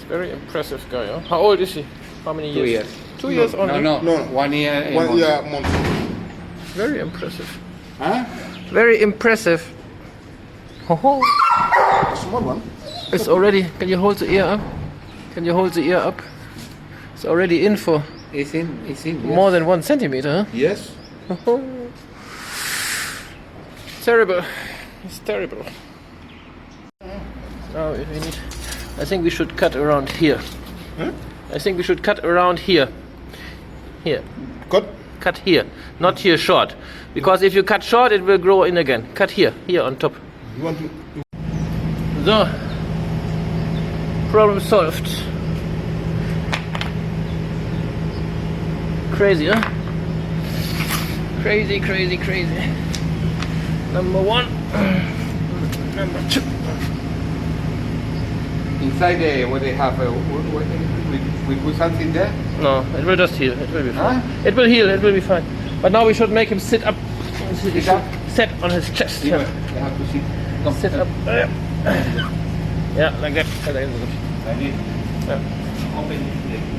very impressive guy. Huh? How old is he? How many 2 years? years. 2 years only. No, No. 1 year. and 1 month. year month. Very impressive. Huh? Very impressive. Ho ho. A small one. It's already. Can you hold the ear up? Can you hold the ear up? It's already in for It's in. Yes. more than 1 centimeter. Yes. Huh? Ho ho. Terrible. It's terrible. Now we need. I think we should cut around here. I think we should cut around here. Here. Good. Cut here, not here short. Because if you cut short, it will grow in again. Cut here, here on top. You want to? So, problem solved. Crazy, huh? Crazy, crazy, crazy. Number 1. Number 2. Inside the what they have. We put something there. No, it will just heal. It will be fine. Huh? It will heal. It will be fine. But now we should make him sit up. Sit up? Set on his chest. Yeah. Yeah. You have to sit. Come. Sit up. Yeah, like that. I need. Yeah. Open it.